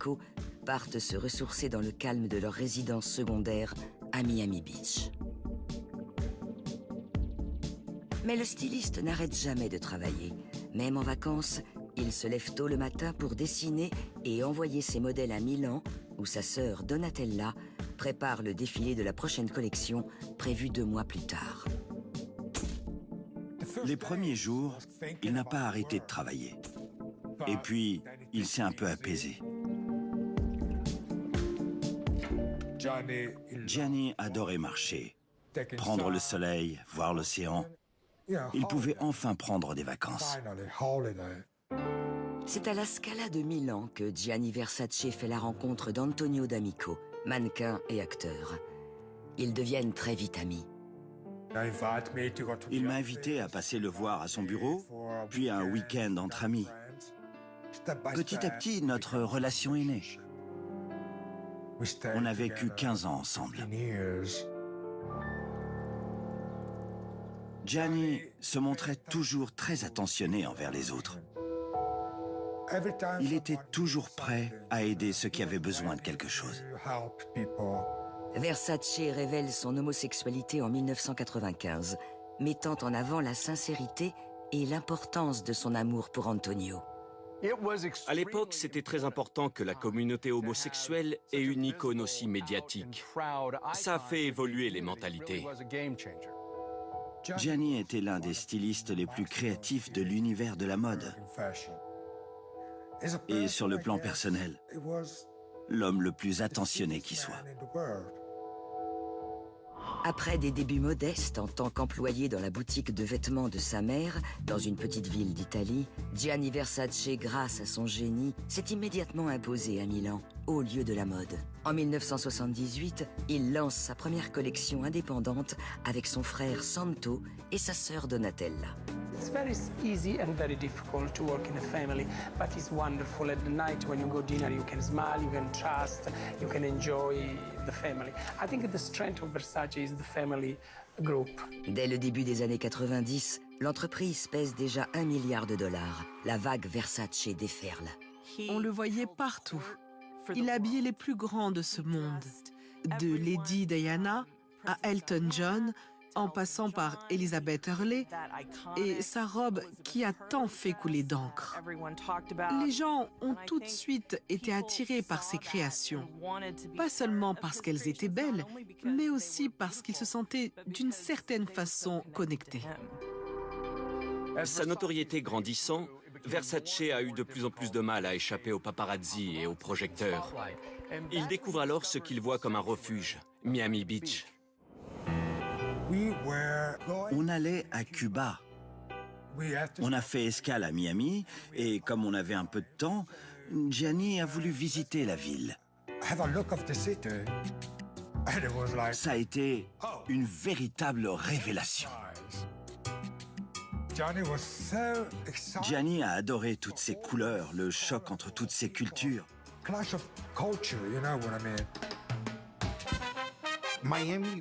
D'Amico partent se ressourcer dans le calme de leur résidence secondaire à Miami Beach. Mais le styliste n'arrête jamais de travailler. Même en vacances, il se lève tôt le matin pour dessiner et envoyer ses modèles à Milan, où sa sœur Donatella prépare le défilé de la prochaine collection, prévue 2 mois plus tard. Les premiers jours, il n'a pas arrêté de travailler. Et puis, il s'est un peu apaisé. Gianni adorait marcher, prendre le soleil, voir l'océan. Il pouvait enfin prendre des vacances. C'est à la Scala de Milan que Gianni Versace fait la rencontre d'Antonio D'Amico, mannequin et acteur. Ils deviennent très vite amis. Il m'a invité à passer le voir à son bureau, puis à un week-end entre amis. Petit à petit, notre relation est née. On a vécu 15 ans ensemble. Gianni se montrait toujours très attentionné envers les autres. Il était toujours prêt à aider ceux qui avaient besoin de quelque chose. Versace révèle son homosexualité en 1995, mettant en avant la sincérité et l'importance de son amour pour Antonio. À l'époque, c'était très important que la communauté homosexuelle ait une icône aussi médiatique. Ça a fait évoluer les mentalités. Gianni était l'un des stylistes les plus créatifs de l'univers de la mode. Et sur le plan personnel, l'homme le plus attentionné qui soit. Après des débuts modestes en tant qu'employé dans la boutique de vêtements de sa mère, dans une petite ville d'Italie, Gianni Versace, grâce à son génie, s'est immédiatement imposé à Milan, haut lieu de la mode. En 1978, il lance sa première collection indépendante avec son frère Santo et sa sœur Donatella. It's very easy and very difficult to work in a family, but it's wonderful at the night when you go dinner, you can smile, you can trust, you can enjoy the family. I think the strength of Versace is the family group. Dès le début des années 90, l'entreprise pèse déjà $1 milliard. La vague Versace déferle. On le voyait partout. Il habillait les plus grands de ce monde, de Lady Diana à Elton John, en passant par Elizabeth Hurley et sa robe qui a tant fait couler d'encre. Les gens ont tout de suite été attirés par ses créations, pas seulement parce qu'elles étaient belles, mais aussi parce qu'ils se sentaient d'une certaine façon connectés. Sa notoriété grandissant, Versace a eu de plus en plus de mal à échapper aux paparazzi et aux projecteurs. Il découvre alors ce qu'il voit comme un refuge, Miami Beach. On allait à Cuba. On a fait escale à Miami et comme on avait un peu de temps, Gianni a voulu visiter la ville. Ça a été une véritable révélation. Gianni a adoré toutes ces couleurs, le choc entre toutes ces cultures.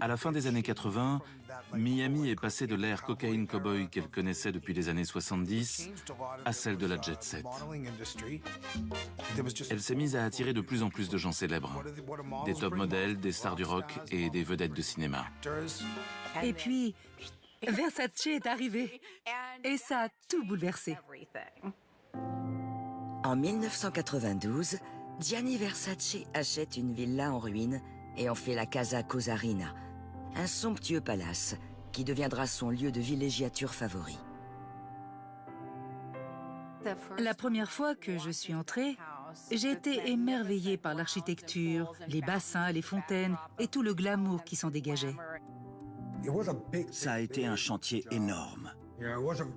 À la fin des années 80, Miami est passée de l'ère cocaïne cowboy qu'elle connaissait depuis les années 70 à celle de la jet set. Elle s'est mise à attirer de plus en plus de gens célèbres, des top modèles, des stars du rock et des vedettes de cinéma. Et puis, Versace est arrivé et ça a tout bouleversé. En 1992, Gianni Versace achète une villa en ruine et en fait la Casa Cosarina, un somptueux palace qui deviendra son lieu de villégiature favori. La première fois que je suis entrée, j'ai été émerveillée par l'architecture, les bassins, les fontaines et tout le glamour qui s'en dégageait. Ça a été un chantier énorme.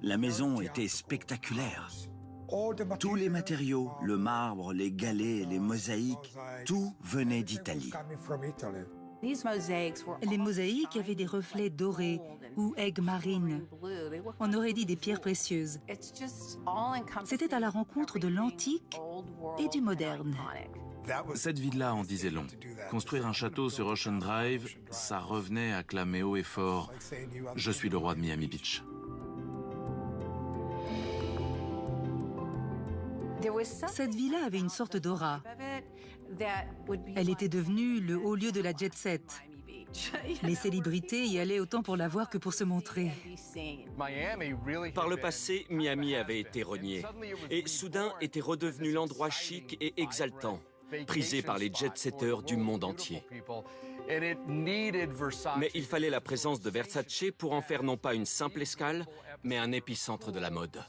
La maison était spectaculaire. Tous les matériaux, le marbre, les galets, les mosaïques, tout venait d'Italie. Les mosaïques avaient des reflets dorés ou aigues marines. On aurait dit des pierres précieuses. C'était à la rencontre de l'antique et du moderne. Cette ville-là en disait long. Construire un château sur Ocean Drive, ça revenait à clamer haut et fort « Je suis le roi de Miami Beach ». Cette villa avait une sorte d'aura. Elle était devenue le haut lieu de la jet set. Les célébrités y allaient autant pour la voir que pour se montrer. Par le passé, Miami avait été renié et soudain était redevenu l'endroit chic et exaltant, prisé par les jet-setters du monde entier. Mais il fallait la présence de Versace pour en faire non pas une simple escale, mais un épicentre de la mode.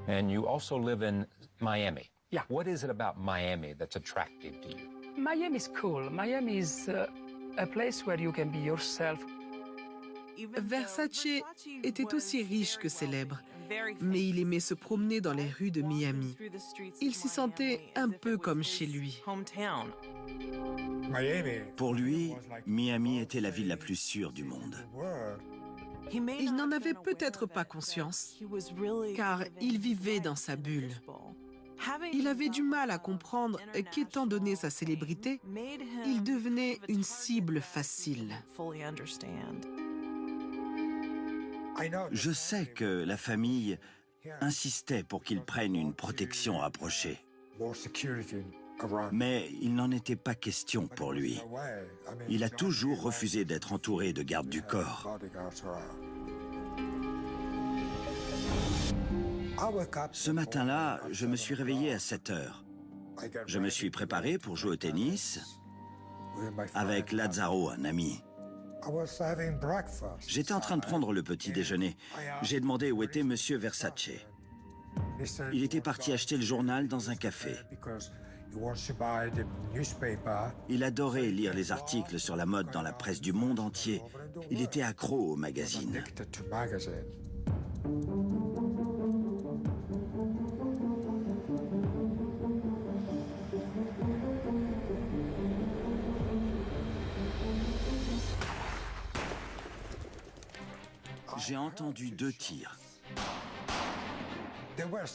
And you also live in Miami. Yeah. What is it about Miami that's attractive to you? Miami is cool. Miami is a place where you can be yourself. Versace était aussi riche que célèbre, mais il aimait se promener dans les rues de Miami. Il s'y sentait un peu comme chez lui. Pour lui, Miami était la ville la plus sûre du monde. Il n'en avait peut-être pas conscience, car il vivait dans sa bulle. Il avait du mal à comprendre qu'étant donné sa célébrité, il devenait une cible facile. Je sais que la famille insistait pour qu'il prenne une protection rapprochée. Mais il n'en était pas question pour lui. Il a toujours refusé d'être entouré de gardes du corps. Ce matin-là, je me suis réveillé à 7 heures. Je me suis préparé pour jouer au tennis avec Lazzaro, un ami. J'étais en train de prendre le petit déjeuner. J'ai demandé où était Monsieur Versace. Il était parti acheter le journal dans un café. Il adorait lire les articles sur la mode dans la presse du monde entier. Il était accro aux magazines. J'ai entendu 2 tirs.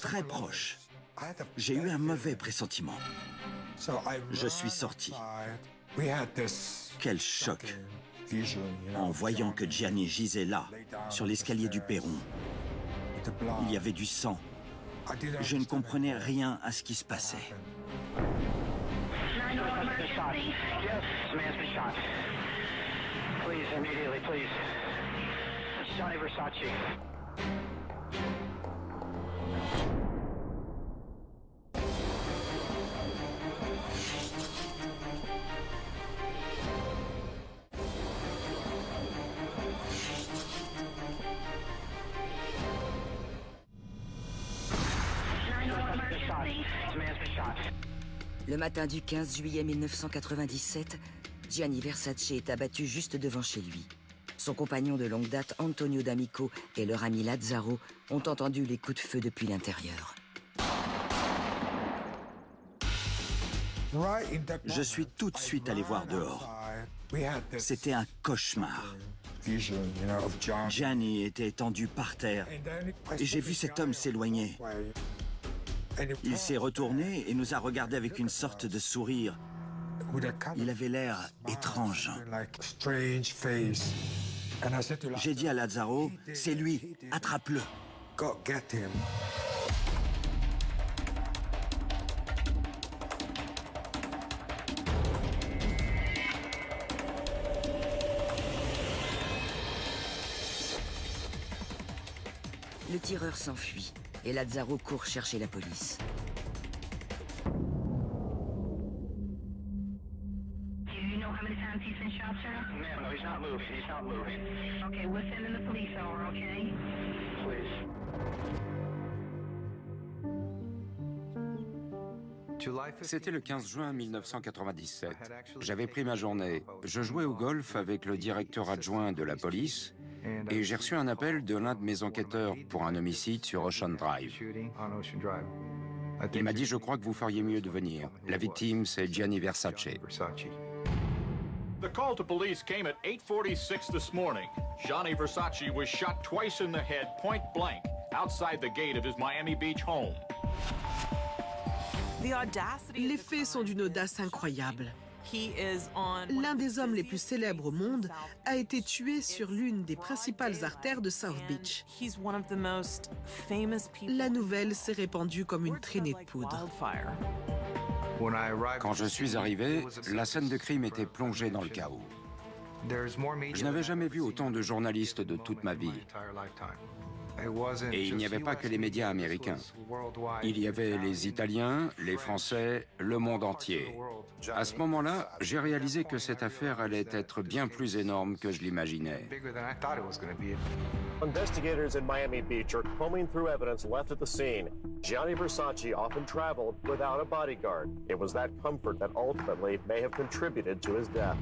Très proches. J'ai eu un mauvais pressentiment. Je suis sorti. Quel choc en voyant que Gianni gisait là, sur l'escalier du perron. Il y avait du sang. Je ne comprenais rien à ce qui se passait. Johnny Versace. Le matin du 15 juillet 1997, Gianni Versace est abattu juste devant chez lui. Son compagnon de longue date, Antonio D'Amico, et leur ami Lazzaro ont entendu les coups de feu depuis l'intérieur. Je suis tout de suite allé voir dehors. C'était un cauchemar. Gianni était étendu par terre et j'ai vu cet homme s'éloigner. Il s'est retourné et nous a regardés avec une sorte de sourire. Il avait l'air étrange. J'ai dit à Lazzaro, c'est lui, attrape-le. Le tireur s'enfuit et Lazzaro court chercher la police. C'était le 15 juin 1997. J'avais pris ma journée. Je jouais au golf avec le directeur adjoint de la police et j'ai reçu un appel de l'un de mes enquêteurs pour un homicide sur Ocean Drive. Il m'a dit « Je crois que vous feriez mieux de venir. La victime, c'est Gianni Versace. » The call to police came at 8:46 this morning. Gianni Versace was shot twice in the head, point blank, outside the gate of his Miami Beach home. Les faits sont d'une audace incroyable. L'un des hommes les plus célèbres au monde a été tué sur l'une des principales artères de South Beach. La nouvelle s'est répandue comme une traînée de poudre. Quand je suis arrivé, la scène de crime était plongée dans le chaos. Je n'avais jamais vu autant de journalistes de toute ma vie. Et il n'y avait pas que les médias américains. Il y avait les Italiens, les Français, le monde entier. À ce moment-là, j'ai réalisé que cette affaire allait être bien plus énorme que je l'imaginais. Investigators in Miami Beach are combing through evidence left at the scene. Gianni Versace often traveled without a bodyguard. It was that comfort that ultimately may have contributed to his death.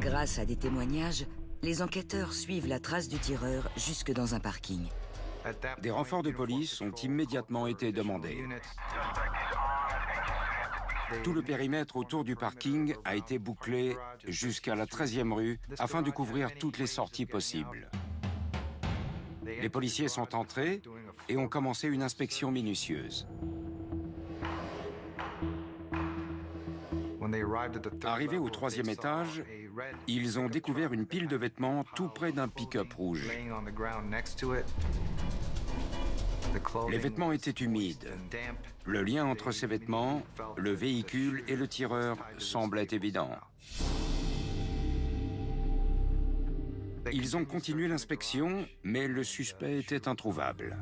Grâce à des témoignages, les enquêteurs suivent la trace du tireur jusque dans un parking. Des renforts de police ont immédiatement été demandés. Tout le périmètre autour du parking a été bouclé jusqu'à la 13e rue afin de couvrir toutes les sorties possibles. Les policiers sont entrés et ont commencé une inspection minutieuse. Arrivés au 3e étage, ils ont découvert une pile de vêtements tout près d'un pick-up rouge. Les vêtements étaient humides. Le lien entre ces vêtements, le véhicule et le tireur semblait évident. Ils ont continué l'inspection, mais le suspect était introuvable.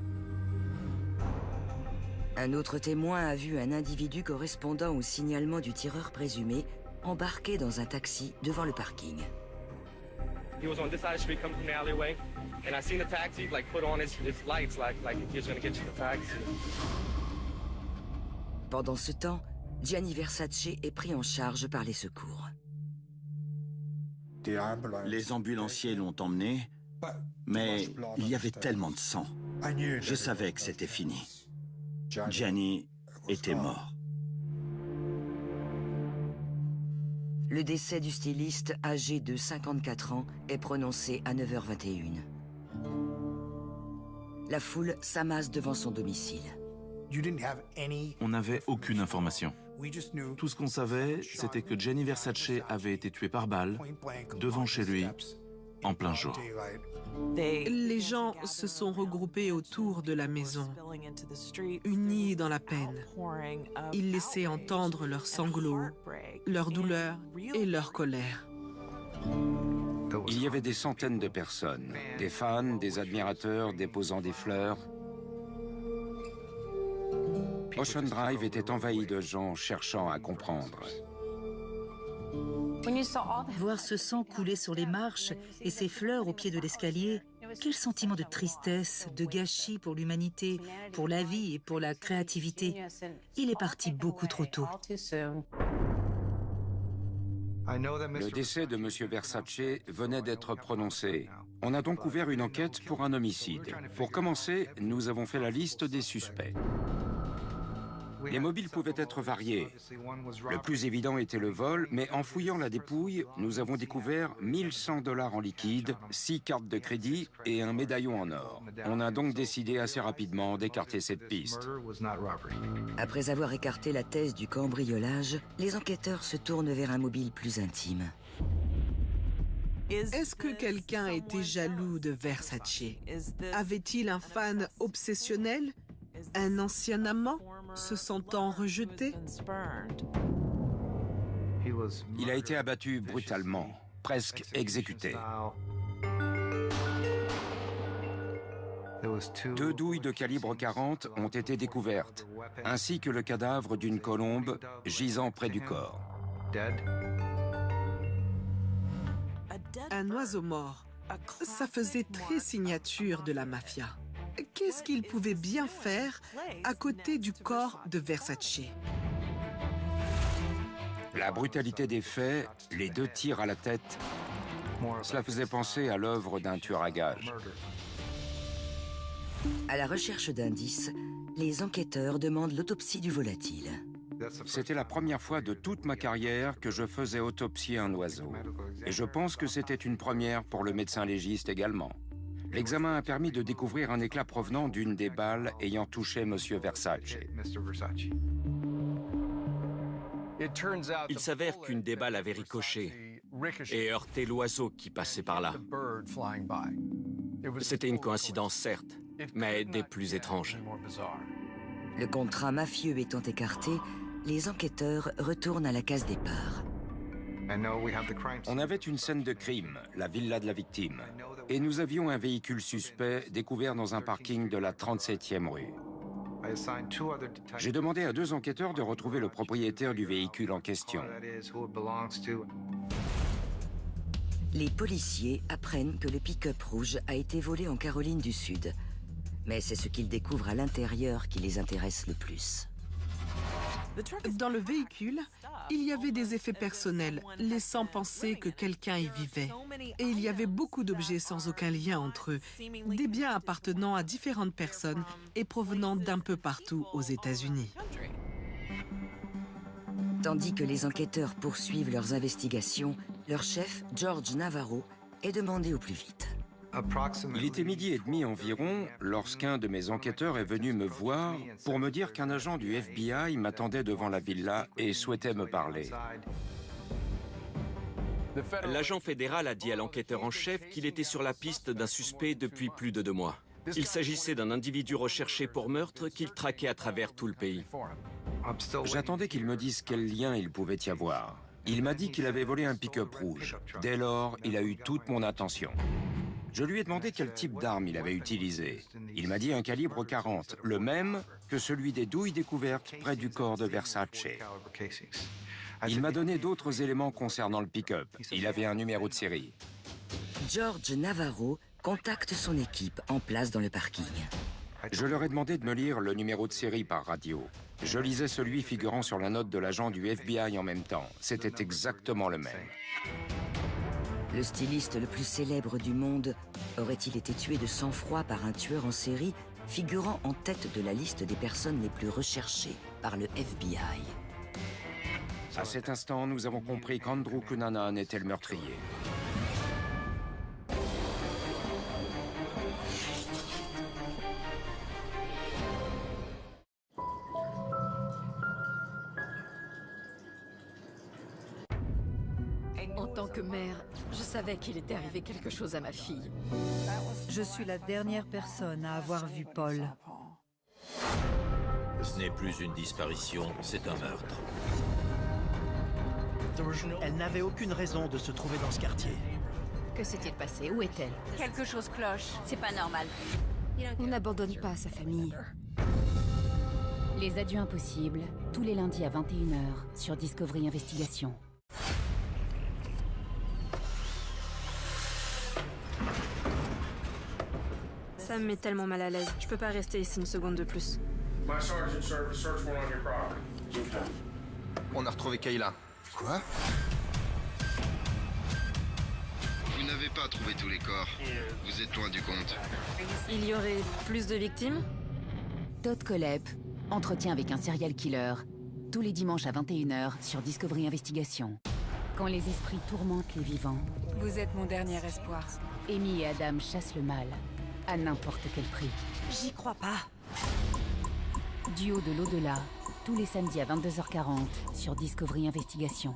Un autre témoin a vu un individu correspondant au signalement du tireur présumé embarqué dans un taxi devant le parking. He was on this side of the street coming from the alleyway, and I seen the taxi like put on his lights like he was going to get to the taxi. Pendant ce temps, Gianni Versace est pris en charge par les secours. Les ambulanciers l'ont emmené, mais il y avait tellement de sang. Je savais que c'était fini. Gianni était mort. Le décès du styliste, âgé de 54 ans, est prononcé à 9h21. La foule s'amasse devant son domicile. On n'avait aucune information. Tout ce qu'on savait, c'était que Gianni Versace avait été tué par balle, devant chez lui, en plein jour. Les gens se sont regroupés autour de la maison, unis dans la peine. Ils laissaient entendre leurs sanglots, leur douleur et leur colère. Il y avait des centaines de personnes, des fans, des admirateurs déposant des fleurs. Ocean Drive était envahi de gens cherchant à comprendre. Voir ce sang couler sur les marches et ces fleurs au pied de l'escalier, quel sentiment de tristesse, de gâchis pour l'humanité, pour la vie et pour la créativité. Il est parti beaucoup trop tôt. Le décès de M. Versace venait d'être prononcé. On a donc ouvert une enquête pour un homicide. Pour commencer, nous avons fait la liste des suspects. Les mobiles pouvaient être variés. Le plus évident était le vol, mais en fouillant la dépouille, nous avons découvert 1100 $ en liquide, 6 cartes de crédit et un médaillon en or. On a donc décidé assez rapidement d'écarter cette piste. Après avoir écarté la thèse du cambriolage, les enquêteurs se tournent vers un mobile plus intime. Est-ce que quelqu'un était jaloux de Versace? Avait-il un fan obsessionnel? Un ancien amant se sentant rejeté? Il a été abattu brutalement, presque exécuté. 2 douilles de calibre 40 ont été découvertes, ainsi que le cadavre d'une colombe gisant près du corps. Un oiseau mort, ça faisait très signature de la mafia. Qu'est-ce qu'il pouvait bien faire à côté du corps de Versace? La brutalité des faits, les 2 tirs à la tête, cela faisait penser à l'œuvre d'un tueur à gages. À la recherche d'indices, les enquêteurs demandent l'autopsie du volatile. C'était la première fois de toute ma carrière que je faisais autopsier un oiseau. Et je pense que c'était une première pour le médecin légiste également. L'examen a permis de découvrir un éclat provenant d'une des balles ayant touché M. Versace. Il s'avère qu'une des balles avait ricoché et heurté l'oiseau qui passait par là. C'était une coïncidence, certes, mais des plus étranges. Le contrat mafieux étant écarté, les enquêteurs retournent à la case départ. On avait une scène de crime, la villa de la victime, et nous avions un véhicule suspect découvert dans un parking de la 37e rue. J'ai demandé à 2 enquêteurs de retrouver le propriétaire du véhicule en question. Les policiers apprennent que le pick-up rouge a été volé en Caroline du Sud. Mais c'est ce qu'ils découvrent à l'intérieur qui les intéresse le plus. Dans le véhicule, il y avait des effets personnels, laissant penser que quelqu'un y vivait. Et il y avait beaucoup d'objets sans aucun lien entre eux, des biens appartenant à différentes personnes et provenant d'un peu partout aux États-Unis. Tandis que les enquêteurs poursuivent leurs investigations, leur chef, George Navarro, est demandé au plus vite. Il était 12h30 environ lorsqu'un de mes enquêteurs est venu me voir pour me dire qu'un agent du FBI m'attendait devant la villa et souhaitait me parler. L'agent fédéral a dit à l'enquêteur en chef qu'il était sur la piste d'un suspect depuis plus de 2 mois. Il s'agissait d'un individu recherché pour meurtre qu'il traquait à travers tout le pays. J'attendais qu'il me dise quel lien il pouvait y avoir. Il m'a dit qu'il avait volé un pick-up rouge. Dès lors, il a eu toute mon attention. Je lui ai demandé quel type d'arme il avait utilisé. Il m'a dit un calibre 40, le même que celui des douilles découvertes près du corps de Versace. Il m'a donné d'autres éléments concernant le pick-up. Il avait un numéro de série. George Navarro contacte son équipe en place dans le parking. Je leur ai demandé de me lire le numéro de série par radio. Je lisais celui figurant sur la note de l'agent du FBI en même temps. C'était exactement le même. Le styliste le plus célèbre du monde aurait-il été tué de sang-froid par un tueur en série figurant en tête de la liste des personnes les plus recherchées par le FBI? À cet instant, nous avons compris qu'Andrew Cunanan était le meurtrier. En tant que mère, je savais qu'il était arrivé quelque chose à ma fille. Je suis la dernière personne à avoir vu Paul. Ce n'est plus une disparition, c'est un meurtre. Elle n'avait aucune raison de se trouver dans ce quartier. Que s'est-il passé? Où est-elle? Quelque chose cloche. C'est pas normal. On n'abandonne pas sa famille. Les Adieux impossibles, tous les lundis à 21h sur Discovery Investigation. Ça me met tellement mal à l'aise. Je peux pas rester ici une seconde de plus. On a retrouvé Kayla. Quoi? Vous n'avez pas trouvé tous les corps. Vous êtes loin du compte. Il y aurait plus de victimes? Todd Kohlhepp, entretien avec un serial killer, tous les dimanches à 21h sur Discovery Investigation. Quand les esprits tourmentent les vivants. Vous êtes mon dernier espoir. Amy et Adam chassent le mal, à n'importe quel prix. J'y crois pas. Duo de l'au-delà, tous les samedis à 22h40 sur Discovery Investigation.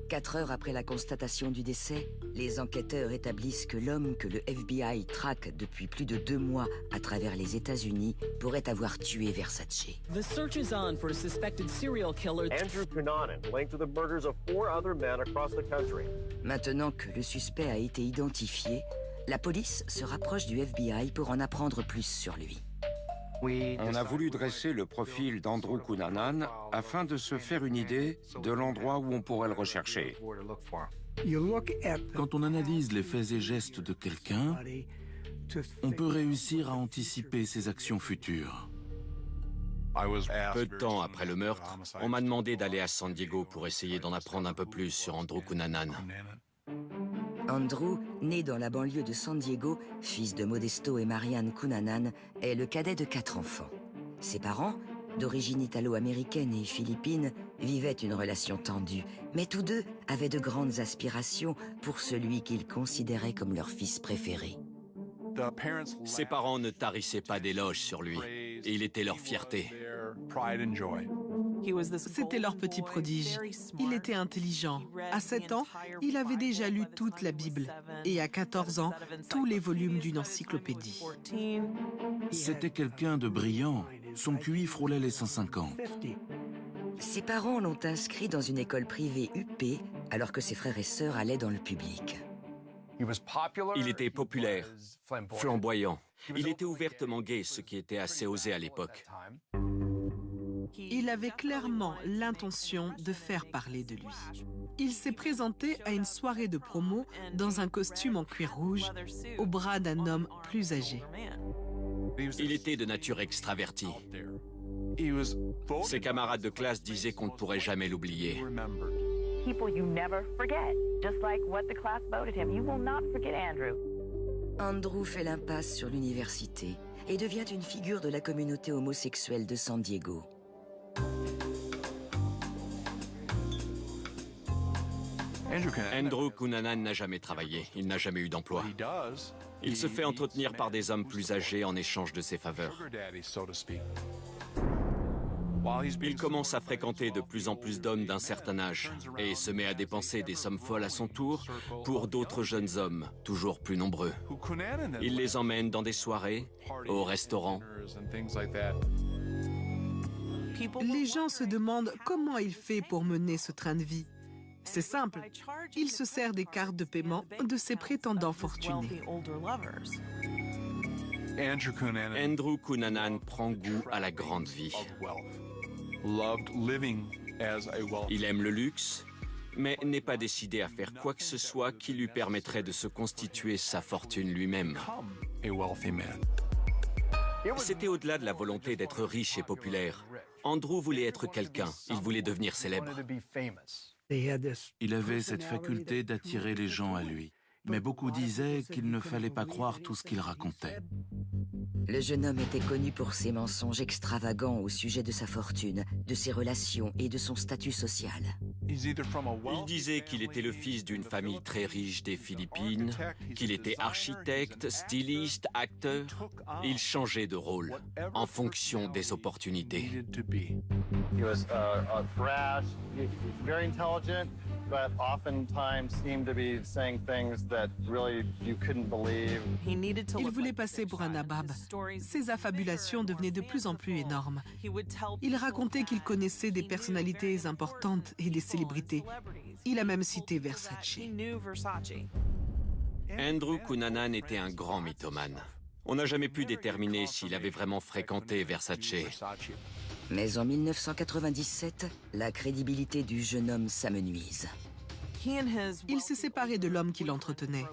Quatre heures après la constatation du décès, les enquêteurs établissent que l'homme que le FBI traque depuis plus de 2 mois à travers les États-Unis pourrait avoir tué Versace. The search is on for a suspected serial killer. Andrew Cunanan, linked to the murders of 4 other men across the country. Maintenant que le suspect a été identifié, la police se rapproche du FBI pour en apprendre plus sur lui. On a voulu dresser le profil d'Andrew Cunanan afin de se faire une idée de l'endroit où on pourrait le rechercher. Quand on analyse les faits et gestes de quelqu'un, on peut réussir à anticiper ses actions futures. Peu de temps après le meurtre, on m'a demandé d'aller à San Diego pour essayer d'en apprendre un peu plus sur Andrew Cunanan. Andrew, né dans la banlieue de San Diego, fils de Modesto et Marianne Cunanan, est le cadet de 4 enfants. Ses parents, d'origine italo-américaine et philippine, vivaient une relation tendue. Mais tous deux avaient de grandes aspirations pour celui qu'ils considéraient comme leur fils préféré. Ses parents ne tarissaient pas d'éloges sur lui, et il était leur fierté. C'était leur petit prodige. Il était intelligent. À 7 ans, il avait déjà lu toute la Bible. Et à 14 ans, tous les volumes d'une encyclopédie. C'était quelqu'un de brillant. Son QI frôlait les 150. Ses parents l'ont inscrit dans une école privée UP, alors que ses frères et sœurs allaient dans le public. Il était populaire, flamboyant. Il était ouvertement gay, ce qui était assez osé à l'époque. Il avait clairement l'intention de faire parler de lui. Il s'est présenté à une soirée de promo dans un costume en cuir rouge, au bras d'un homme plus âgé. Il était de nature extravertie. Ses camarades de classe disaient qu'on ne pourrait jamais l'oublier. Andrew fait l'impasse sur l'université et devient une figure de la communauté homosexuelle de San Diego. Andrew Cunanan n'a jamais travaillé, il n'a jamais eu d'emploi. Il se fait entretenir par des hommes plus âgés en échange de ses faveurs. Il commence à fréquenter de plus en plus d'hommes d'un certain âge et se met à dépenser des sommes folles à son tour pour d'autres jeunes hommes, toujours plus nombreux. Il les emmène dans des soirées, au restaurant. Les gens se demandent comment il fait pour mener ce train de vie. C'est simple, il se sert des cartes de paiement de ses prétendants fortunés. Andrew Cunanan prend goût à la grande vie. Il aime le luxe, mais n'est pas décidé à faire quoi que ce soit qui lui permettrait de se constituer sa fortune lui-même. C'était au-delà de la volonté d'être riche et populaire. Andrew voulait être quelqu'un, il voulait devenir célèbre. Il avait cette faculté d'attirer les gens à lui. Mais beaucoup disaient qu'il ne fallait pas croire tout ce qu'il racontait. Le jeune homme était connu pour ses mensonges extravagants au sujet de sa fortune, de ses relations et de son statut social. Il disait qu'il était le fils d'une famille très riche des Philippines, qu'il était architecte, styliste, acteur. Il changeait de rôle en fonction des opportunités. But oftentimes seemed to be saying things that really you couldn't believe. Il voulait passer pour un nabab. Ses affabulations devenaient de plus en plus énormes. Il racontait qu'il connaissait des personnalités importantes et des célébrités. Il a même cité Versace. Andrew Cunanan était un grand mythomane. On n'a jamais pu déterminer s'il avait vraiment fréquenté Versace. Mais en 1997, la crédibilité du jeune homme s'amenuise. Il s'est séparé de l'homme qui l'entretenait.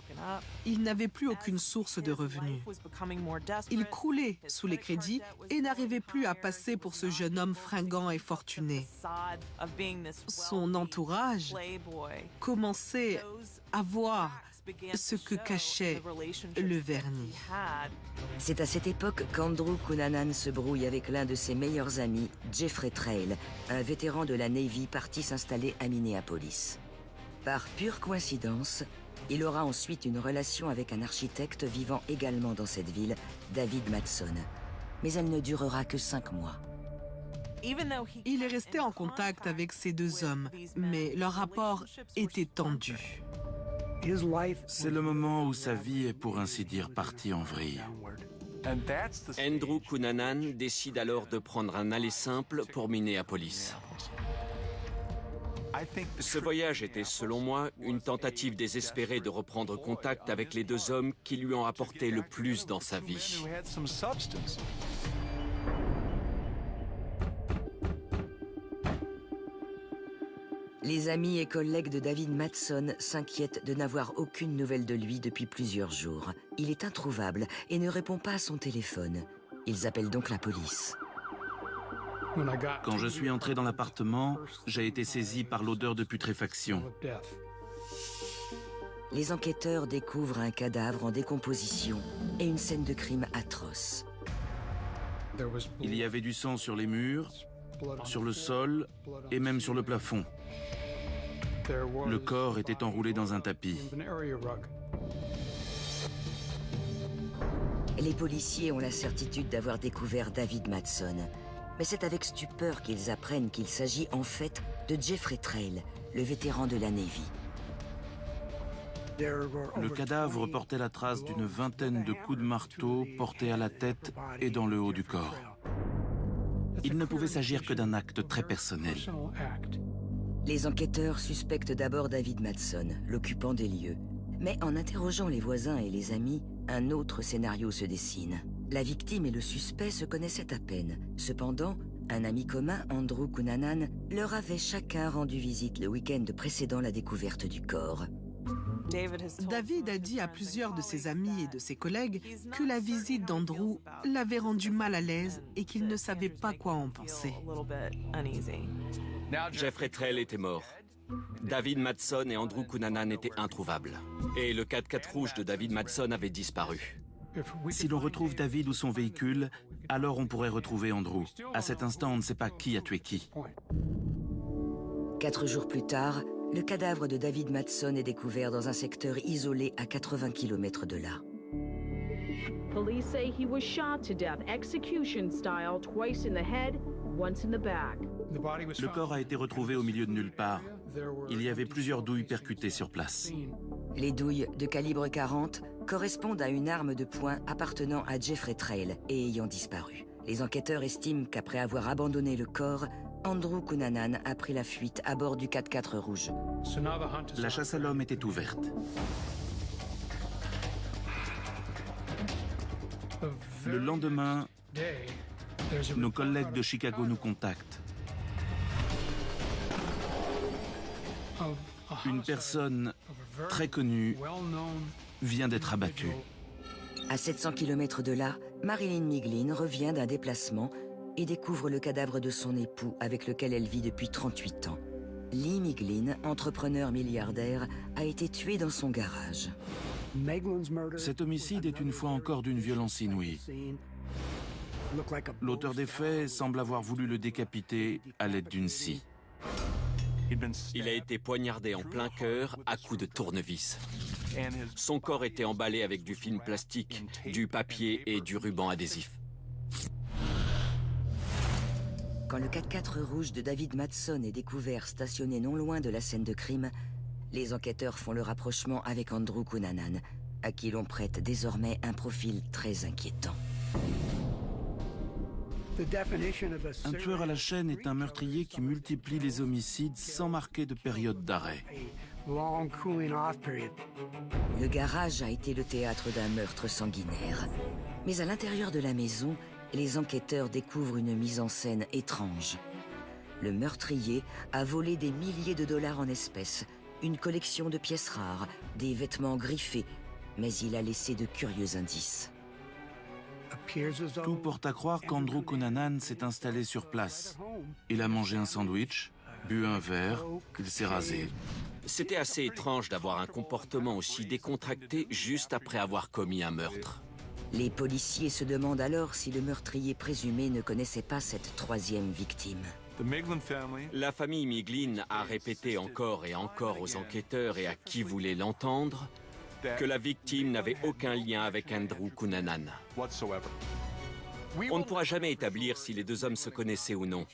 Il n'avait plus aucune source de revenus. Il croulait sous les crédits et n'arrivait plus à passer pour ce jeune homme fringant et fortuné. Son entourage commençait à voir ce que cachait le vernis. C'est à cette époque qu'Andrew Cunanan se brouille avec l'un de ses meilleurs amis, Jeffrey Trail, un vétéran de la Navy parti s'installer à Minneapolis. Par pure coïncidence, il aura ensuite une relation avec un architecte vivant également dans cette ville, David Matson. Mais elle ne durera que 5 mois. Il est resté en contact avec ces deux hommes, mais leur rapport était tendu. C'est le moment où sa vie est pour ainsi dire partie en vrille. Andrew Cunanan décide alors de prendre un aller simple pour Minneapolis. Ce voyage était, selon moi, une tentative désespérée de reprendre contact avec les deux hommes qui lui ont apporté le plus dans sa vie. Les amis et collègues de David Matson s'inquiètent de n'avoir aucune nouvelle de lui depuis plusieurs jours. Il est introuvable et ne répond pas à son téléphone. Ils appellent donc la police. Quand je suis entré dans l'appartement, j'ai été saisi par l'odeur de putréfaction. Les enquêteurs découvrent un cadavre en décomposition et une scène de crime atroce. Il y avait du sang sur les murs, sur le sol et même sur le plafond. Le corps était enroulé dans un tapis. Les policiers ont la certitude d'avoir découvert David Madson. Mais c'est avec stupeur qu'ils apprennent qu'il s'agit en fait de Jeffrey Trail, le vétéran de la Navy. Le cadavre portait la trace d'une vingtaine de coups de marteau portés à la tête et dans le haut du corps. Il ne pouvait s'agir que d'un acte très personnel. Les enquêteurs suspectent d'abord David Madson, l'occupant des lieux. Mais en interrogeant les voisins et les amis, un autre scénario se dessine. La victime et le suspect se connaissaient à peine. Cependant, un ami commun, Andrew Cunanan, leur avait chacun rendu visite le week-end précédant la découverte du corps. David a dit à plusieurs de ses amis et de ses collègues que la visite d'Andrew l'avait rendu mal à l'aise et qu'il ne savait pas quoi en penser. Jeffrey Trail était mort. David Madson et Andrew Cunanan étaient introuvables. Et le 4x4 rouge de David Madson avait disparu. Si l'on retrouve David ou son véhicule, alors on pourrait retrouver Andrew. À cet instant, on ne sait pas qui a tué qui. 4 jours plus tard, le cadavre de David Madson est découvert dans un secteur isolé à 80 km de là. Police say he was shot to death, execution style, twice in the head, once in the back. Le corps a été retrouvé au milieu de nulle part. Il y avait plusieurs douilles percutées sur place. Les douilles de calibre 40 correspondent à une arme de poing appartenant à Jeffrey Trail et ayant disparu. Les enquêteurs estiment qu'après avoir abandonné le corps, Andrew Cunanan a pris la fuite à bord du 4x4 rouge. La chasse à l'homme était ouverte. Le lendemain, nos collègues de Chicago nous contactent. Une personne très connue vient d'être abattue. À 700 km de là, Marilyn Miglin revient d'un déplacement et découvre le cadavre de son époux avec lequel elle vit depuis 38 ans. Lee Miglin, entrepreneur milliardaire, a été tué dans son garage. Cet homicide est une fois encore d'une violence inouïe. L'auteur des faits semble avoir voulu le décapiter à l'aide d'une scie. Il a été poignardé en plein cœur à coups de tournevis. Son corps était emballé avec du film plastique, du papier et du ruban adhésif. Quand le 4x4 rouge de David Madson est découvert stationné non loin de la scène de crime, les enquêteurs font le rapprochement avec Andrew Cunanan, à qui l'on prête désormais un profil très inquiétant. Un tueur à la chaîne est un meurtrier qui multiplie les homicides sans marquer de période d'arrêt. Le garage a été le théâtre d'un meurtre sanguinaire. Mais à l'intérieur de la maison, les enquêteurs découvrent une mise en scène étrange. Le meurtrier a volé des milliers de dollars en espèces, une collection de pièces rares, des vêtements griffés, mais il a laissé de curieux indices. Tout porte à croire qu'Andrew Cunanan s'est installé sur place. Il a mangé un sandwich, bu un verre, il s'est rasé. C'était assez étrange d'avoir un comportement aussi décontracté juste après avoir commis un meurtre. Les policiers se demandent alors si le meurtrier présumé ne connaissait pas cette troisième victime. La famille Miglin a répété encore et encore aux enquêteurs et à qui voulait l'entendre que la victime n'avait aucun lien avec Andrew Cunanan. On ne pourra jamais établir si les deux hommes se connaissaient ou non.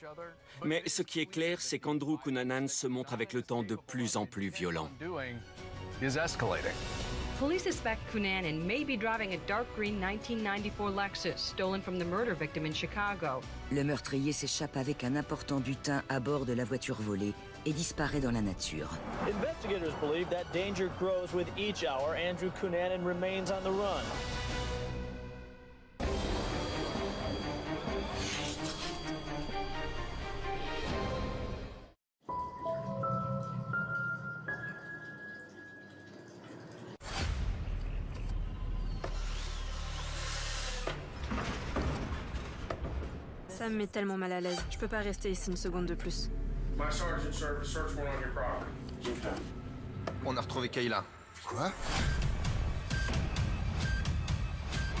Mais ce qui est clair, c'est qu'Andrew Cunanan se montre avec le temps de plus en plus violent. Police suspect Cunanan may be driving a dark green 1994 Lexus stolen from the murder victim in Chicago. Le meurtrier s'échappe avec un important butin à bord de la voiture volée et disparaît dans la nature. Investigators believe that danger grows with each hour Andrew Cunanan remains on the run. Ça me met tellement mal à l'aise. Je peux pas rester ici une seconde de plus. On a retrouvé Kayla. Quoi?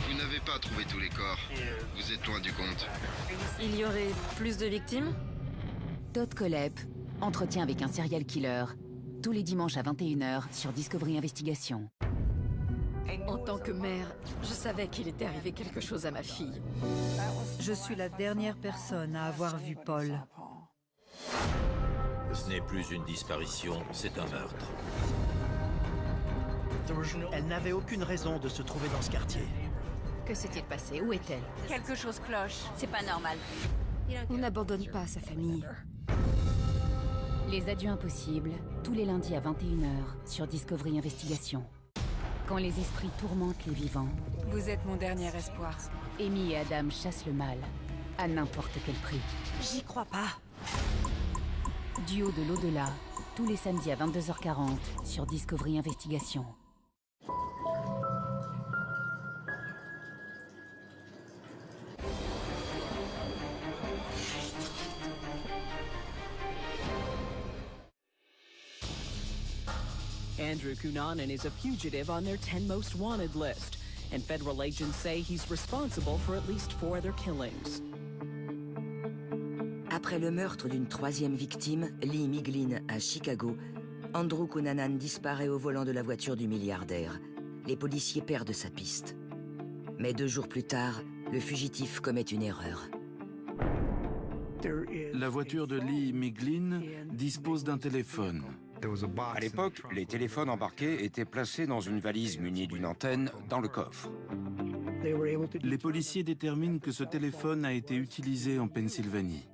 Vous n'avez pas trouvé tous les corps. Vous êtes loin du compte. Il y aurait plus de victimes? Todd Kohlhepp, entretien avec un serial killer, tous les dimanches à 21h sur Discovery Investigation. En tant que mère, je savais qu'il était arrivé quelque chose à ma fille. Je suis la dernière personne à avoir vu Paul. Ce n'est plus une disparition, c'est un meurtre. Elle n'avait aucune raison de se trouver dans ce quartier. Que s'est-il passé? Où est-elle? Quelque chose cloche. C'est pas normal. On n'abandonne pas sa famille. Les Adieux impossibles, tous les lundis à 21h sur Discovery Investigation. Quand les esprits tourmentent les vivants. Vous êtes mon dernier espoir. Amy et Adam chassent le mal, à n'importe quel prix. J'y crois pas. Duo de l'au-delà, tous les samedis à 22h40 sur Discovery Investigation. Andrew Cunanan is a fugitive on their 10 most wanted list, and federal agents say he's responsible for at least 4 other killings. Après le meurtre d'une troisième victime, Lee Miglin, à Chicago, Andrew Cunanan disparaît au volant de la voiture du milliardaire. Les policiers perdent sa piste. Mais 2 jours plus tard, le fugitif commet une erreur. La voiture de Lee Miglin dispose d'un téléphone. À l'époque, les téléphones embarqués étaient placés dans une valise munie d'une antenne dans le coffre. Les policiers déterminent que ce téléphone a été utilisé en Pennsylvanie.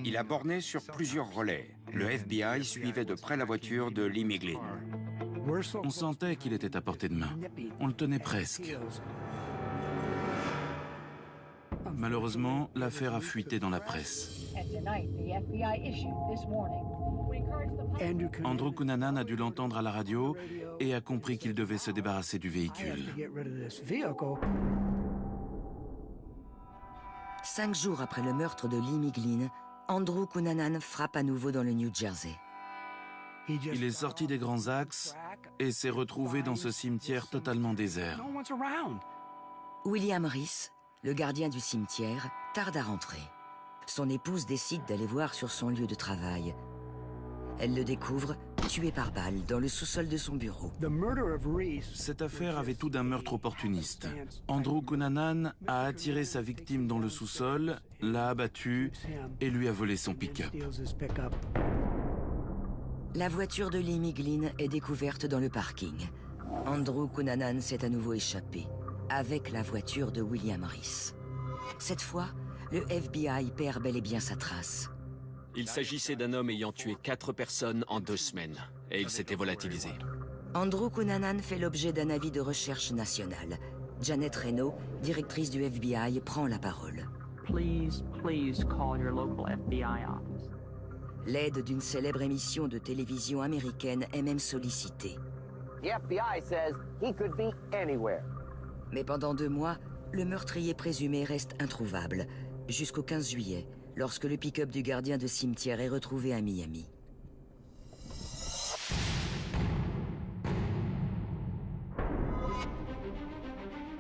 Il a borné sur plusieurs relais. Le FBI suivait de près la voiture de Lee Miglin. On sentait qu'il était à portée de main. On le tenait presque. Malheureusement, l'affaire a fuité dans la presse. Andrew Cunanan a dû l'entendre à la radio et a compris qu'il devait se débarrasser du véhicule. 5 jours après le meurtre de Lee Miglin, Andrew Cunanan frappe à nouveau dans le New Jersey. Il est sorti des grands axes et s'est retrouvé dans ce cimetière totalement désert. William Reese, le gardien du cimetière, tarde à rentrer. Son épouse décide d'aller voir sur son lieu de travail. Elle le découvre, tué par balle, dans le sous-sol de son bureau. Cette affaire avait tout d'un meurtre opportuniste. Andrew Cunanan a attiré sa victime dans le sous-sol, l'a abattu et lui a volé son pick-up. La voiture de Lee Miglin est découverte dans le parking. Andrew Cunanan s'est à nouveau échappé, avec la voiture de William Reese. Cette fois, le FBI perd bel et bien sa trace. Il s'agissait d'un homme ayant tué 4 personnes en 2 semaines, et il s'était volatilisé. Andrew Cunanan fait l'objet d'un avis de recherche nationale. Janet Reno, directrice du FBI, prend la parole. Please call your local FBI office. L'aide d'une célèbre émission de télévision américaine est même sollicitée. The FBI says he could be anywhere. Mais pendant 2 mois, le meurtrier présumé reste introuvable, jusqu'au 15 juillet, lorsque le pick-up du gardien de cimetière est retrouvé à Miami.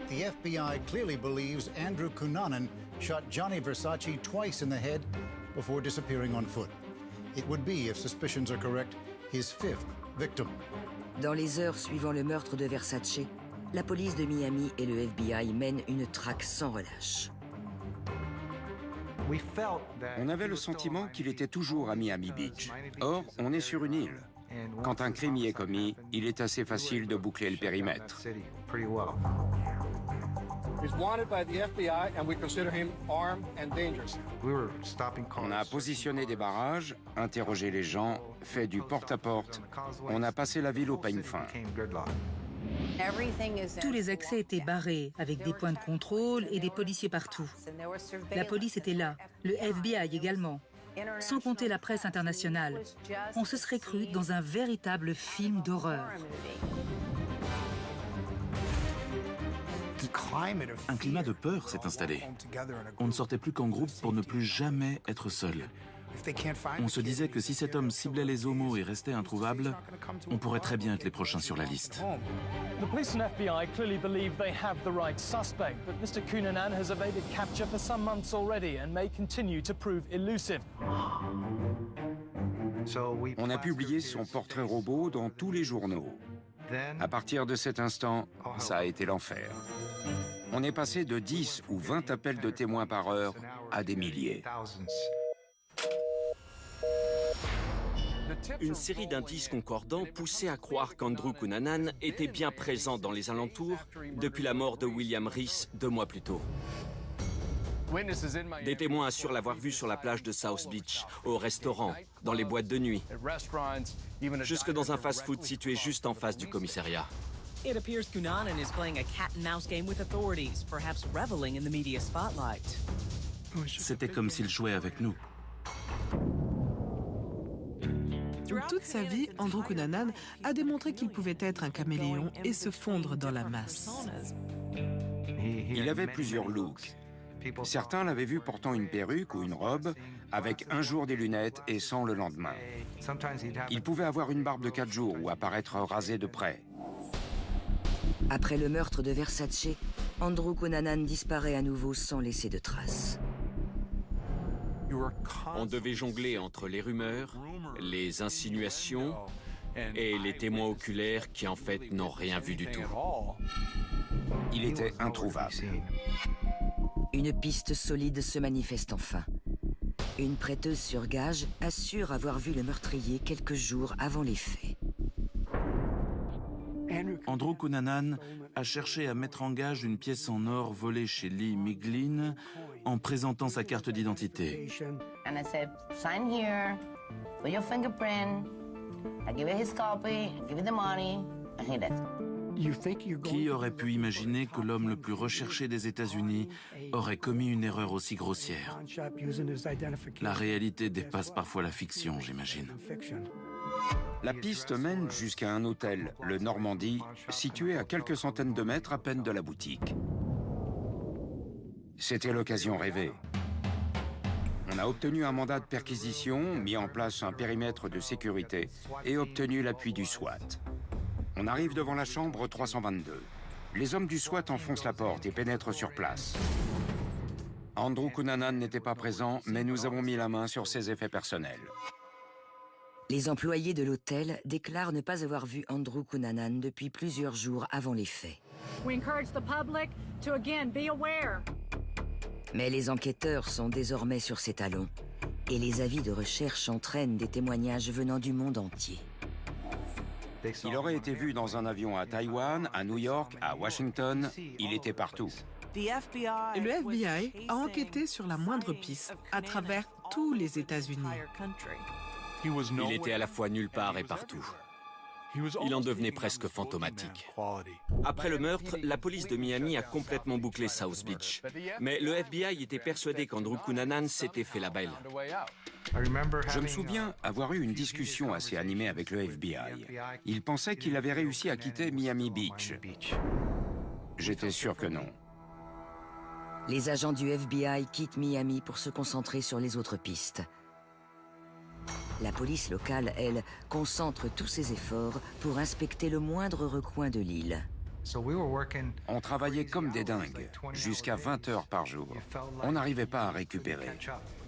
The FBI clearly believes Andrew Cunanan shot Johnny Versace twice in the head before disappearing on foot. It would be, if suspicions are correct, his 5th victim. Dans les heures suivant le meurtre de Versace, la police de Miami et le FBI mènent une traque sans relâche. On avait le sentiment qu'il était toujours à Miami Beach. Or, on est sur une île. Quand un crime y est commis, il est assez facile de boucler le périmètre. On a positionné des barrages, interrogé les gens, fait du porte-à-porte. On a passé la ville au peigne fin. Tous les accès étaient barrés, avec des points de contrôle et des policiers partout. La police était là, le FBI également, sans compter la presse internationale. On se serait cru dans un véritable film d'horreur. Un climat de peur s'est installé. On ne sortait plus qu'en groupe pour ne plus jamais être seul. On se disait que si cet homme ciblait les homos et restait introuvable, on pourrait très bien être les prochains sur la liste. The police and FBI clearly believe they have the right suspect, but Mr. Cunanan has evaded capture for some months already and may continue to prove elusive. On a publié son portrait robot dans tous les journaux. À partir de cet instant, ça a été l'enfer. On est passé de 10 ou 20 appels de témoins par heure à des milliers. Une série d'indices concordants poussait à croire qu'Andrew Cunanan était bien présent dans les alentours depuis la mort de William Reese 2 mois plus tôt. Des témoins assurent l'avoir vu sur la plage de South Beach, au restaurant, dans les boîtes de nuit, jusque dans un fast-food situé juste en face du commissariat. It appears Cunanan is playing a cat-and-mouse game with authorities, perhaps reveling in the media spotlight. C'était comme s'il jouait avec nous. Toute sa vie, Andrew Cunanan a démontré qu'il pouvait être un caméléon et se fondre dans la masse. Il avait plusieurs looks. Certains l'avaient vu portant une perruque ou une robe, avec un jour des lunettes et sans le lendemain. Il pouvait avoir une barbe de 4 jours ou apparaître rasé de près. Après le meurtre de Versace, Andrew Cunanan disparaît à nouveau sans laisser de traces. On devait jongler entre les rumeurs, les insinuations et les témoins oculaires qui en fait n'ont rien vu du tout. Il était introuvable. Une piste solide se manifeste enfin. Une prêteuse sur gage assure avoir vu le meurtrier quelques jours avant les faits. Andrew Cunanan a cherché à mettre en gage une pièce en or volée chez Lee Miglin en présentant sa carte d'identité. And I said, sign here, put your fingerprint, I give you his copy, I give you the money, and he left. Qui aurait pu imaginer que l'homme le plus recherché des États-Unis aurait commis une erreur aussi grossière? La réalité dépasse parfois la fiction, j'imagine. La piste mène jusqu'à un hôtel, le Normandie, situé à quelques centaines de mètres à peine de la boutique. C'était l'occasion rêvée. On a obtenu un mandat de perquisition, mis en place un périmètre de sécurité et obtenu l'appui du SWAT. On arrive devant la chambre 322. Les hommes du SWAT enfoncent la porte et pénètrent sur place. Andrew Cunanan n'était pas présent, mais nous avons mis la main sur ses effets personnels. Les employés de l'hôtel déclarent ne pas avoir vu Andrew Cunanan depuis plusieurs jours avant les faits. We encourage the public to again be aware. Mais les enquêteurs sont désormais sur ses talons et les avis de recherche entraînent des témoignages venant du monde entier. Il aurait été vu dans un avion à Taïwan, à New York, à Washington. Il était partout. Le FBI a enquêté sur la moindre piste à travers tous les États-Unis. Il était à la fois nulle part et partout. Il en devenait presque fantomatique. Après le meurtre, la police de Miami a complètement bouclé South Beach. Mais le FBI était persuadé qu'Andrew Cunanan s'était fait la belle. Je me souviens avoir eu une discussion assez animée avec le FBI. Il pensait qu'il avait réussi à quitter Miami Beach. J'étais sûr que non. Les agents du FBI quittent Miami pour se concentrer sur les autres pistes. La police locale, elle, concentre tous ses efforts pour inspecter le moindre recoin de l'île. On travaillait comme des dingues, jusqu'à 20 heures par jour. On n'arrivait pas à récupérer.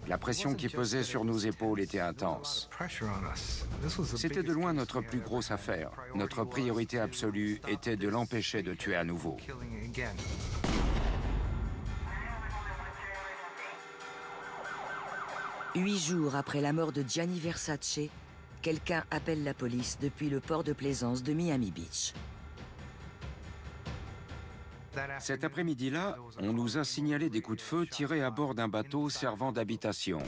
La pression qui pesait sur nos épaules était intense. C'était de loin notre plus grosse affaire. Notre priorité absolue était de l'empêcher de tuer à nouveau. 8 jours après la mort de Gianni Versace, quelqu'un appelle la police depuis le port de plaisance de Miami Beach. Cet après-midi-là, on nous a signalé des coups de feu tirés à bord d'un bateau servant d'habitation.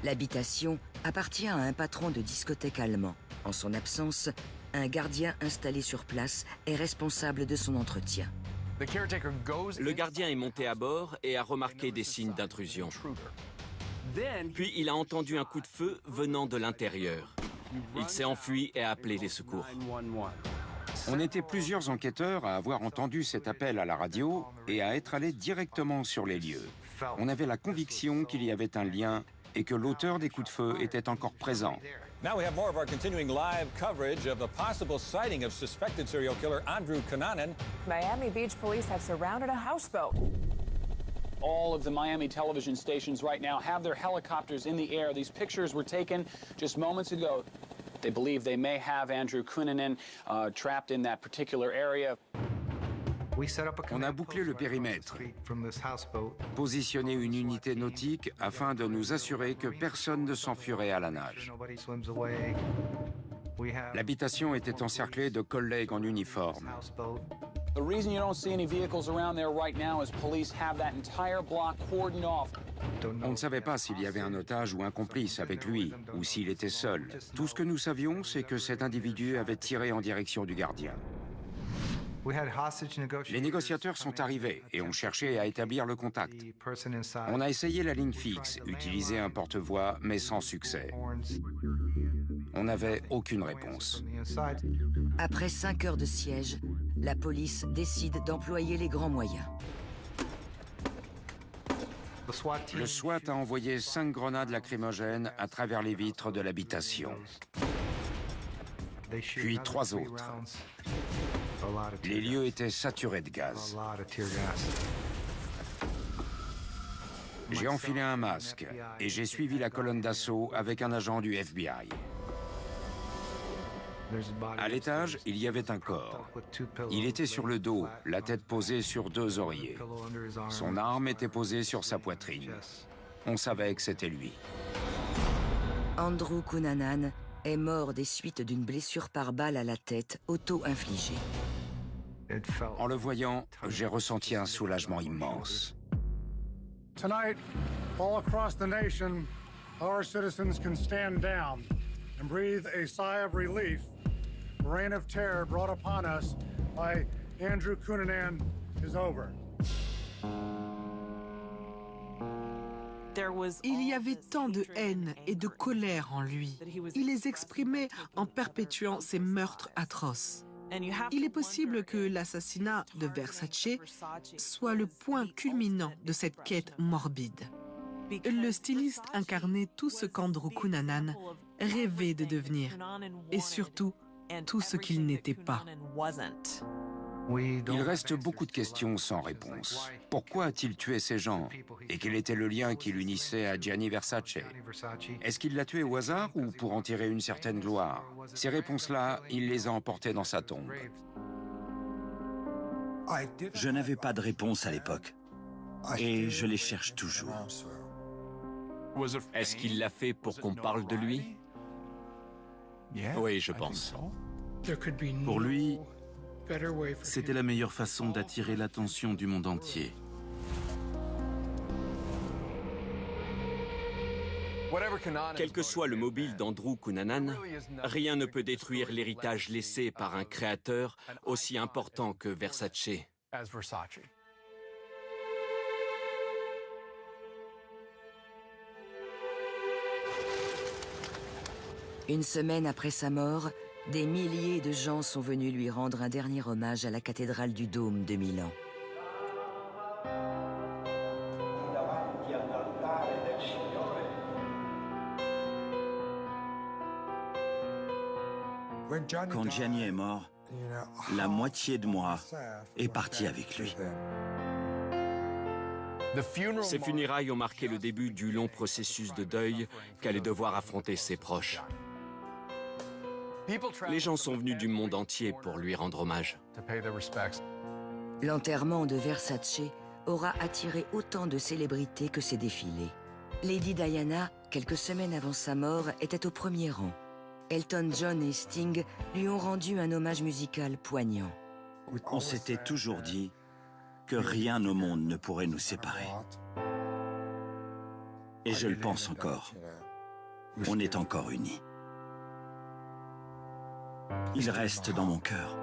L'habitation appartient à un patron de discothèque allemand. En son absence, un gardien installé sur place est responsable de son entretien. Le gardien est monté à bord et a remarqué des signes d'intrusion. Puis il a entendu un coup de feu venant de l'intérieur. Il s'est enfui et a appelé les secours. On était plusieurs enquêteurs à avoir entendu cet appel à la radio et à être allés directement sur les lieux. On avait la conviction qu'il y avait un lien et que l'auteur des coups de feu était encore présent. Now we have more of our continuing live coverage of the possible sighting of suspected serial killer Andrew Cunanan. Miami Beach police have surrounded a houseboat. All of the Miami television stations right now have their helicopters in the air. These pictures were taken just moments ago. They believe they may have Andrew Cunanan trapped in that particular area. On a bouclé le périmètre, positionné une unité nautique afin de nous assurer que personne ne s'enfuirait à la nage. L'habitation était encerclée de collègues en uniforme. The reason you don't see any vehicles around there right now is police have that entire block cordoned off. On ne savait pas s'il y avait un otage ou un complice avec lui, ou s'il était seul. Tout ce que nous savions, c'est que cet individu avait tiré en direction du gardien. Les négociateurs sont arrivés et ont cherché à établir le contact. On a essayé la ligne fixe, utilisé un porte-voix, mais sans succès. On n'avait aucune réponse. Après 5 heures de siège, la police décide d'employer les grands moyens. Le SWAT a envoyé 5 grenades lacrymogènes à travers les vitres de l'habitation. Puis 3 autres. Les lieux étaient saturés de gaz. J'ai enfilé un masque et j'ai suivi la colonne d'assaut avec un agent du FBI. À l'étage, il y avait un corps. Il était sur le dos, la tête posée sur 2 oreillers. Son arme était posée sur sa poitrine. On savait que c'était lui. Andrew Cunanan est mort des suites d'une blessure par balle à la tête auto-infligée. En le voyant, j'ai ressenti un soulagement immense. Tonight, all across the nation, our citizens can stand down and breathe a sigh of relief. The reign of terror brought upon us by Andrew Cunanan is over. Il y avait tant de haine et de colère en lui. Il les exprimait en perpétuant ces meurtres atroces. Il est possible que l'assassinat de Versace soit le point culminant de cette quête morbide. Le styliste incarnait tout ce qu'Andrew Cunanan rêvait de devenir, et surtout, tout ce qu'il n'était pas. Il reste beaucoup de questions sans réponse. Pourquoi a-t-il tué ces gens? Et quel était le lien qui l'unissait à Gianni Versace? Est-ce qu'il l'a tué au hasard ou pour en tirer une certaine gloire? Ces réponses-là, il les a emportées dans sa tombe. Je n'avais pas de réponse à l'époque. Et je les cherche toujours. Est-ce qu'il l'a fait pour qu'on parle de lui? Oui, je pense. Pour lui, c'était la meilleure façon d'attirer l'attention du monde entier. Quel que soit le mobile d'Andrew Cunanan, rien ne peut détruire l'héritage laissé par un créateur aussi important que Versace. Une semaine après sa mort, des milliers de gens sont venus lui rendre un dernier hommage à la cathédrale du Dôme de Milan. Quand Gianni est mort, la moitié de moi est partie avec lui. Ses funérailles ont marqué le début du long processus de deuil qu'allait devoir affronter ses proches. Les gens sont venus du monde entier pour lui rendre hommage. L'enterrement de Versace aura attiré autant de célébrités que ses défilés. Lady Diana, quelques semaines avant sa mort, était au premier rang. Elton John et Sting lui ont rendu un hommage musical poignant. On s'était toujours dit que rien au monde ne pourrait nous séparer. Et je le pense encore. On est encore unis. Il reste dans mon cœur.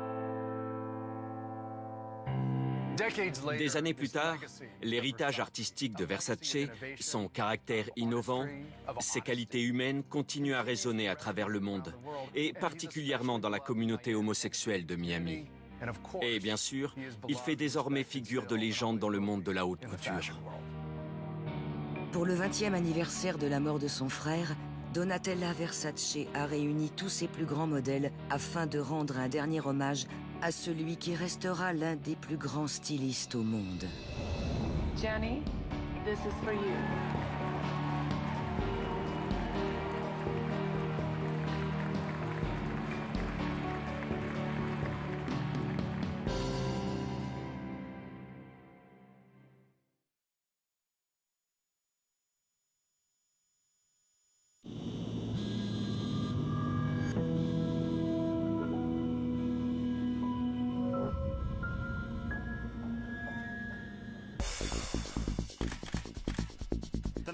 Des années plus tard, l'héritage artistique de Versace, son caractère innovant, ses qualités humaines continuent à résonner à travers le monde, et particulièrement dans la communauté homosexuelle de Miami. Et bien sûr, il fait désormais figure de légende dans le monde de la haute couture. Pour le 20e anniversaire de la mort de son frère, Donatella Versace a réuni tous ses plus grands modèles afin de rendre un dernier hommage à celui qui restera l'un des plus grands stylistes au monde. Gianni, this is for you.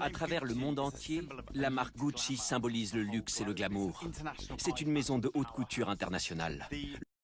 À travers le monde entier, la marque Gucci symbolise le luxe et le glamour. C'est une maison de haute couture internationale.